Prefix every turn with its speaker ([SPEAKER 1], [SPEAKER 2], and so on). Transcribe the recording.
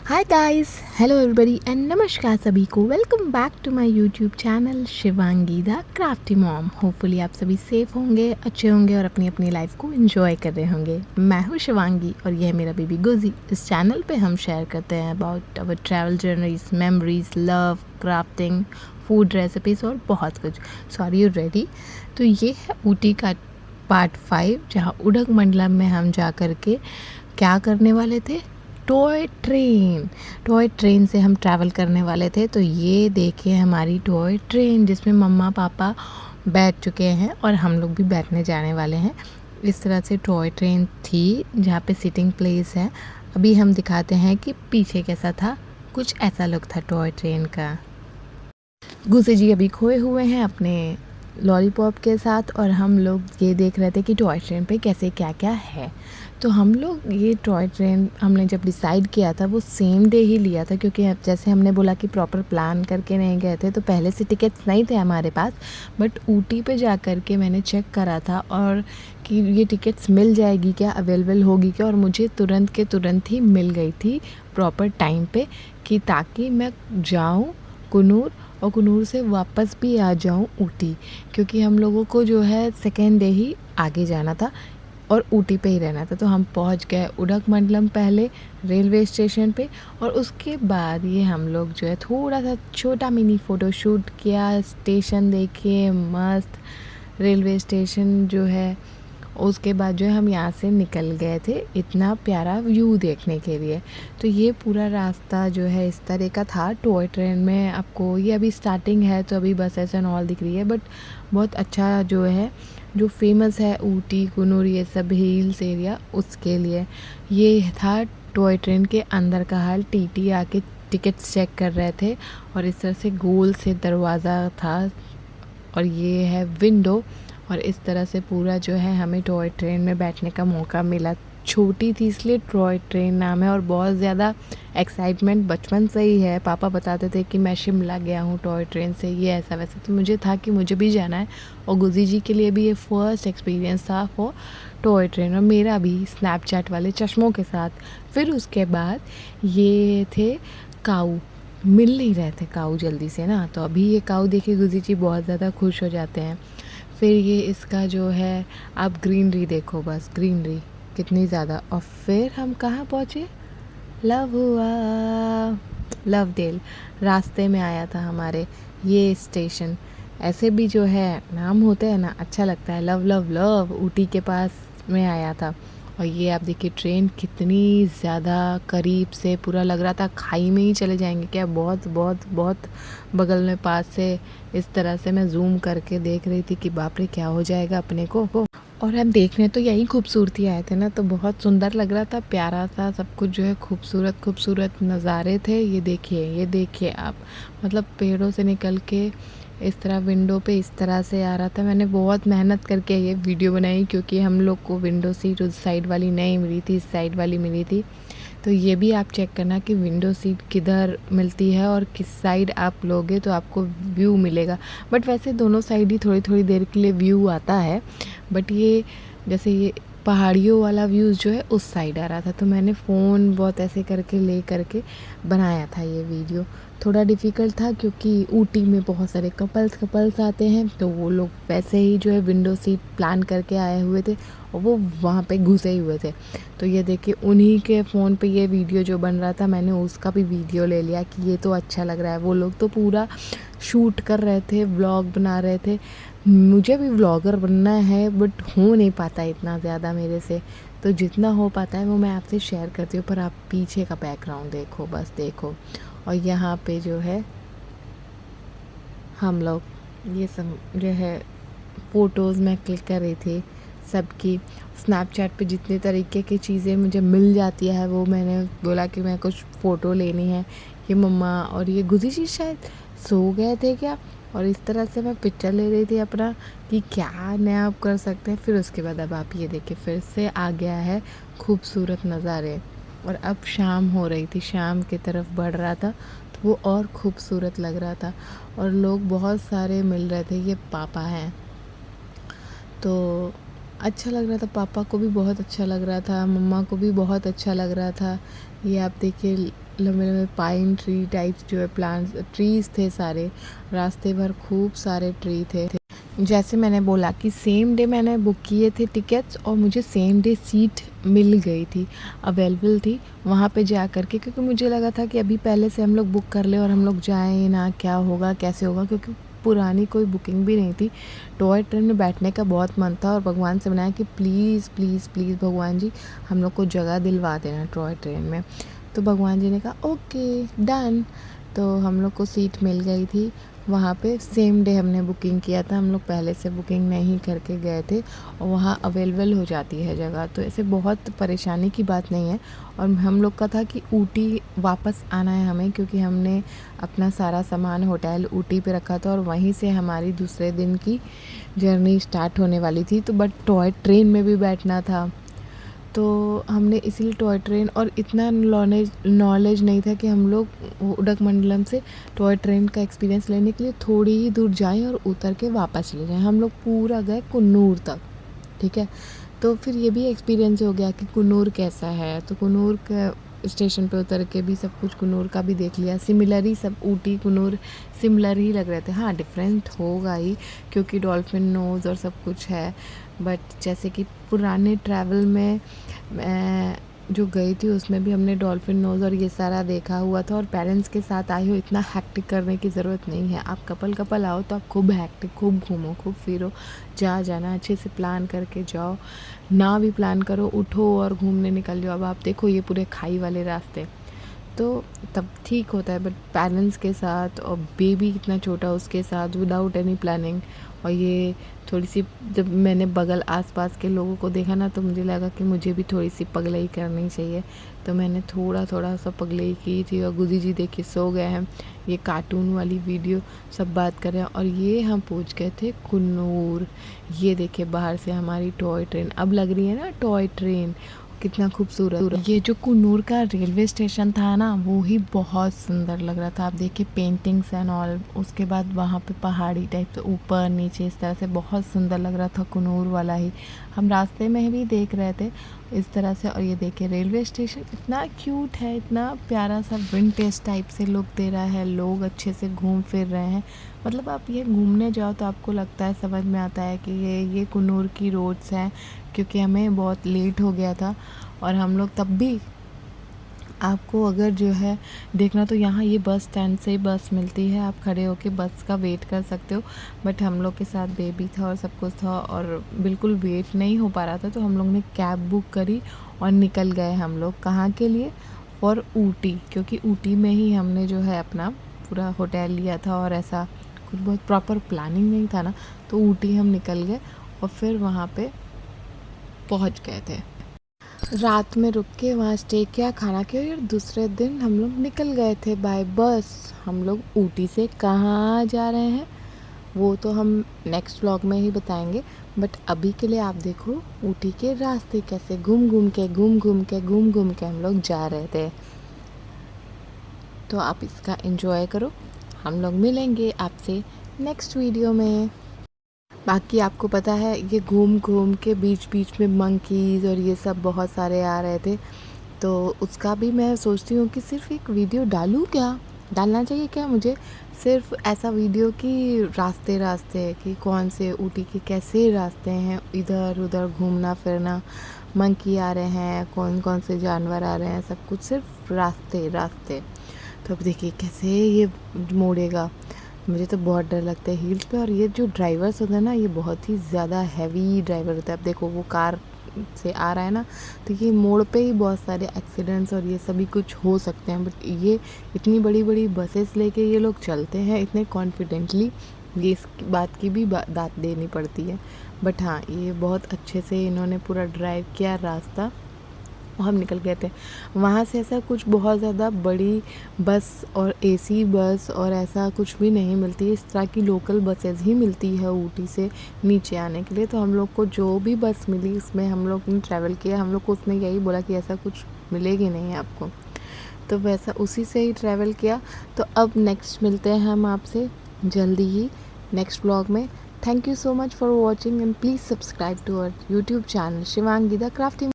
[SPEAKER 1] Hi guys, hello everybody and नमस्कार सभी को। Welcome back to my YouTube channel Shivangi the crafty mom. Hopefully आप सभी सेफ होंगे, अच्छे होंगे और अपनी अपनी लाइफ को एंजॉय कर रहे होंगे। मैं हूँ शिवांगी और यह है मेरा बेबी गुजी। इस चैनल पे हम शेयर करते हैं about our travel journeys, memories, love, crafting, food recipes और बहुत कुछ। सो आर यू रेडी? तो ये है ऊटी का पार्ट 5, जहाँ उडगमंडलम में हम जा कर के क्या करने वाले थे, टॉय ट्रेन से हम ट्रैवल करने वाले थे। तो ये देखिए हमारी टॉय ट्रेन, जिसमें मम्मा पापा बैठ चुके हैं और हम लोग भी बैठने जाने वाले हैं। इस तरह से टॉय ट्रेन थी जहाँ पे सिटिंग प्लेस है। अभी हम दिखाते हैं कि पीछे कैसा था। कुछ ऐसा लुक था टॉय ट्रेन का। गुसे जी अभी खोए हुए हैं अपने लॉलीपॉप के साथ और हम लोग ये देख रहे थे कि टॉय ट्रेन पे कैसे क्या क्या है। तो हम लोग ये टॉय ट्रेन हमने जब डिसाइड किया था वो सेम डे ही लिया था, क्योंकि जैसे हमने बोला कि प्रॉपर प्लान करके नहीं गए थे, तो पहले से टिकट्स नहीं थे हमारे पास। बट ऊटी पे जा कर के मैंने चेक करा था और कि ये टिकट्स मिल जाएगी क्या, अवेलेबल होगी क्या, और मुझे तुरंत के तुरंत ही मिल गई थी प्रॉपर टाइम पे, कि ताकि मैं जाऊँ कुनूर और कुनूर से वापस भी आ जाऊँ ऊटी, क्योंकि हम लोगों को जो है सेकेंड डे ही आगे जाना था और ऊटी पे ही रहना था। तो हम पहुंच गए उडगमंडलम पहले रेलवे स्टेशन पे, और उसके बाद ये हम लोग जो है थोड़ा सा छोटा मिनी फ़ोटो शूट किया, स्टेशन देखे मस्त, रेलवे स्टेशन जो है। उसके बाद जो है हम यहाँ से निकल गए थे इतना प्यारा व्यू देखने के लिए। तो ये पूरा रास्ता जो है इस तरह का था। टॉय ट्रेन में आपको ये अभी स्टार्टिंग है तो अभी बस ऐसा नॉल दिख रही है, बट बहुत अच्छा जो है, जो फेमस है ऊटी कुनूर ये सब हिल्स एरिया, उसके लिए ये था टॉय ट्रेन के अंदर का हाल। टीटी आके टिकट्स चेक कर रहे थे और इस तरह से गोल से दरवाज़ा था और ये है विंडो, और इस तरह से पूरा जो है हमें टॉय ट्रेन में बैठने का मौका मिला। छोटी थी इसलिए टॉय ट्रेन नाम है, और बहुत ज़्यादा एक्साइटमेंट बचपन से ही है। पापा बताते थे कि मैं शिमला गया हूँ टॉय ट्रेन से, ये ऐसा वैसा। तो मुझे था कि मुझे भी जाना है, और गुजी जी के लिए भी ये फर्स्ट एक्सपीरियंस था फॉर टॉय ट्रेन, और मेरा भी स्नैपचैट वाले चश्मों के साथ। फिर उसके बाद ये थे काऊ, मिल नहीं रहे थे काऊ जल्दी से ना, तो अभी ये काऊ देखे गुजी जी बहुत ज़्यादा खुश हो जाते हैं। फिर ये इसका जो है, आप ग्रीनरी देखो, बस ग्रीनरी कितनी ज़्यादा। और फिर हम कहाँ पहुँचे, लव हुआ, लवडेल रास्ते में आया था हमारे ये स्टेशन। ऐसे भी जो है नाम होते हैं ना, अच्छा लगता है। लव लव लव ऊटी के पास में आया था। और ये आप देखिए ट्रेन कितनी ज़्यादा करीब से, पूरा लग रहा था खाई में ही चले जाएंगे क्या, बहुत बहुत बहुत बगल में पास से। इस तरह से मैं जूम करके देख रही थी कि बाप रे क्या हो जाएगा अपने को। और हम देखने तो यही खूबसूरती आए थे ना, तो बहुत सुंदर लग रहा था, प्यारा था सब कुछ जो है, खूबसूरत खूबसूरत नज़ारे थे। ये देखिए आप, मतलब पेड़ों से निकल के इस तरह विंडो पे इस तरह से आ रहा था। मैंने बहुत मेहनत करके ये वीडियो बनाई, क्योंकि हम लोग को विंडो सीट उस साइड वाली नहीं मिली थी, इस साइड वाली मिली थी। तो ये भी आप चेक करना कि विंडो सीट किधर मिलती है और किस साइड आप लोगे तो आपको व्यू मिलेगा। बट वैसे दोनों साइड ही थोड़ी थोड़ी देर के लिए व्यू आता है, बट ये जैसे ये पहाड़ियों वाला व्यूज़ जो है उस साइड आ रहा था। तो मैंने फ़ोन बहुत ऐसे करके ले करके बनाया था ये वीडियो। थोड़ा डिफ़िकल्ट था क्योंकि ऊटी में बहुत सारे कपल्स आते हैं, तो वो लोग वैसे ही जो है विंडो सीट प्लान करके आए हुए थे और वो वहाँ पे घुसे ही हुए थे। तो ये देखिए उन्हीं के फ़ोन पे ये वीडियो जो बन रहा था, मैंने उसका भी वीडियो ले लिया कि ये तो अच्छा लग रहा है। वो लोग तो पूरा शूट कर रहे थे, व्लॉग बना रहे थे। मुझे भी व्लॉगर बनना है, बट हो नहीं पाता इतना ज़्यादा मेरे से। तो जितना हो पाता है वो मैं आपसे शेयर करती हूँ। पर आप पीछे का बैकग्राउंड देखो, बस देखो। और यहाँ पे जो है हम लोग ये सब जो है फ़ोटोज़ मैं क्लिक कर रही थी सबकी। स्नैपचैट पे जितने तरीके की चीज़ें मुझे मिल जाती है, वो मैंने बोला कि मैं कुछ फ़ोटो लेनी है। ये मम्मा और ये गुजी जी शायद सो गए थे क्या, और इस तरह से मैं पिक्चर ले रही थी अपना कि क्या नया आप कर सकते हैं। फिर उसके बाद अब आप ये देखिए फिर से आ गया है खूबसूरत नज़ारे, और अब शाम हो रही थी, शाम की तरफ बढ़ रहा था, तो वो और खूबसूरत लग रहा था। और लोग बहुत सारे मिल रहे थे। ये पापा हैं, तो अच्छा लग रहा था, पापा को भी बहुत अच्छा लग रहा था, मम्मा को भी बहुत अच्छा लग रहा था। ये आप देखिए लंबे लंबे पाइन ट्री टाइप्स जो है प्लांट्स ट्रीज़ थे सारे, रास्ते भर खूब सारे ट्री थे। जैसे मैंने बोला कि सेम डे मैंने बुक किए थे टिकट्स और मुझे सेम डे सीट मिल गई थी, अवेलेबल थी वहाँ पे जा कर के, क्योंकि मुझे लगा था कि अभी पहले से हम लोग बुक कर ले और हम लोग जाएं ना, क्या होगा कैसे होगा, क्योंकि पुरानी कोई बुकिंग भी नहीं थी। टॉय ट्रेन में बैठने का बहुत मन था और भगवान से बनाया कि प्लीज़ प्लीज़ प्लीज़ भगवान जी हम लोग को जगह दिलवा देना टॉय ट्रेन में। तो भगवान जी ने कहा ओके डन। तो हम लोग को सीट मिल गई थी वहाँ पे। सेम डे हमने बुकिंग किया था, हम लोग पहले से बुकिंग नहीं करके गए थे और वहाँ अवेलेबल हो जाती है जगह, तो ऐसे बहुत परेशानी की बात नहीं है। और हम लोग का था कि ऊटी वापस आना है हमें, क्योंकि हमने अपना सारा सामान होटल ऊटी पे रखा था और वहीं से हमारी दूसरे दिन की जर्नी स्टार्ट होने वाली थी। तो बट टॉय ट्रेन में भी बैठना था, तो हमने इसीलिए टॉय ट्रेन, और इतना नॉलेज नहीं था कि हम लोग उडगमंडलम से टॉय ट्रेन का एक्सपीरियंस लेने के लिए थोड़ी ही दूर जाएं और उतर के वापस चले जाएं। हम लोग पूरा गए कुन्नूर तक, ठीक है। तो फिर ये भी एक्सपीरियंस हो गया कि कुन्नूर कैसा है, तो कुन्नूर का स्टेशन पे उतर के भी सब कुछ कुन्नूर का भी देख लिया। सिमिलर ही सब, ऊटी कुन्नूर सिमिलर ही लग रहे थे। हाँ डिफरेंट होगा ही क्योंकि डॉल्फिन नोज़ और सब कुछ है, बट जैसे कि पुराने ट्रैवल में मैं जो गई थी उसमें भी हमने डॉल्फिन नोज़ और ये सारा देखा हुआ था। और पेरेंट्स के साथ आई हो, इतना हैक्टिक करने की ज़रूरत नहीं है। आप कपल आओ तो आप खूब हैक्टिक, खूब घूमो, खूब फिरो, जाना अच्छे से प्लान करके जाओ। ना भी प्लान करो, उठो और घूमने निकल जाओ। अब आप देखो ये पूरे खाई वाले रास्ते, तो तब ठीक होता है, बट पेरेंट्स के साथ और बेबी इतना छोटा उसके साथ विदाउट एनी प्लानिंग, और ये थोड़ी सी जब मैंने बगल आसपास के लोगों को देखा ना, तो मुझे लगा कि मुझे भी थोड़ी सी पगलई करनी चाहिए। तो मैंने थोड़ा थोड़ा सा पगलई की थी। और गुदी जी देखिए सो गए हैं, ये कार्टून वाली वीडियो सब बात कर रहे हैं। और ये हम पहुंच गए थे कुन्नूर। ये देखिए बाहर से हमारी टॉय ट्रेन अब लग रही है ना, टॉय ट्रेन कितना खूबसूरत। ये जो कुन्नूर का रेलवे स्टेशन था ना, वो ही बहुत सुंदर लग रहा था। आप देखिए पेंटिंग्स एंड ऑल, उसके बाद वहाँ पे पहाड़ी टाइप से ऊपर नीचे इस तरह से बहुत सुंदर लग रहा था कुन्नूर वाला ही। हम रास्ते में भी देख रहे थे इस तरह से। और ये देखिए रेलवे स्टेशन इतना क्यूट है, इतना प्यारा सा विंटेज टाइप से लुक दे रहा है। लोग अच्छे से घूम फिर रहे हैं, मतलब आप ये घूमने जाओ तो आपको लगता है, समझ में आता है कि ये कुन्नूर की रोड्स हैं। क्योंकि हमें बहुत लेट हो गया था और हम लोग तब भी, आपको अगर जो है देखना तो यहाँ ये बस स्टैंड से बस मिलती है, आप खड़े होके बस का वेट कर सकते हो। बट हम लोग के साथ बेबी था और सब कुछ था और बिल्कुल वेट नहीं हो पा रहा था, तो हम लोग ने कैब बुक करी और निकल गए हम लोग। कहाँ के लिए? फॉर ऊटी, क्योंकि ऊटी में ही हमने जो है अपना पूरा होटल लिया था और ऐसा कुछ बहुत प्रॉपर प्लानिंग नहीं था ना, तो ऊटी हम निकल गए और फिर वहाँ पे पहुँच गए थे। रात में रुक के वहाँ स्टे किया, खाना किया और दूसरे दिन हम लोग निकल गए थे बाय बस। हम लोग ऊटी से कहाँ जा रहे हैं वो तो हम नेक्स्ट व्लॉग में ही बताएंगे, बट अभी के लिए आप देखो ऊटी के रास्ते कैसे घूम घूम के हम लोग जा रहे थे। तो आप इसका एंजॉय करो। हम लोग मिलेंगे आपसे नेक्स्ट वीडियो में। बाकी आपको पता है ये घूम घूम के बीच बीच में मंकीज़ और ये सब बहुत सारे आ रहे थे, तो उसका भी मैं सोचती हूँ कि सिर्फ एक वीडियो डालूँ, क्या डालना चाहिए क्या मुझे, सिर्फ ऐसा वीडियो कि रास्ते रास्ते कि कौन से ऊटी के कैसे रास्ते हैं, इधर उधर घूमना फिरना, मंकी आ रहे हैं, कौन कौन से जानवर आ रहे हैं, सब कुछ सिर्फ रास्ते रास्ते। तो अब देखिए कैसे ये मोड़ेगा, मुझे तो बहुत डर लगता है हील्स पे। और ये जो ड्राइवर्स होते हैं ना, ये बहुत ही ज़्यादा हैवी ड्राइवर होता है। अब देखो वो कार से आ रहा है ना, तो ये मोड़ पे ही बहुत सारे एक्सीडेंट्स और ये सभी कुछ हो सकते हैं। बट ये इतनी बड़ी बड़ी बसेस लेके ये लोग चलते हैं इतने कॉन्फिडेंटली, ये इस बात की भी दाद देनी पड़ती है। बट हाँ ये बहुत अच्छे से इन्होंने पूरा ड्राइव किया रास्ता, हम निकल गए थे वहाँ से। ऐसा कुछ बहुत ज़्यादा बड़ी बस और एसी बस और ऐसा कुछ भी नहीं मिलती, इस तरह की लोकल बसेस ही मिलती है ऊटी से नीचे आने के लिए। तो हम लोग को जो भी बस मिली उसमें हम लोग ने ट्रैवल किया। हम लोग को उसने यही बोला कि ऐसा कुछ मिलेगी नहीं आपको, तो वैसा उसी से ही ट्रैवल किया। तो अब नेक्स्ट मिलते हैं हम आपसे जल्दी ही नेक्स्ट ब्लॉग में। Thank you so much for watching and please subscribe to our YouTube channel Shivangi the crafting.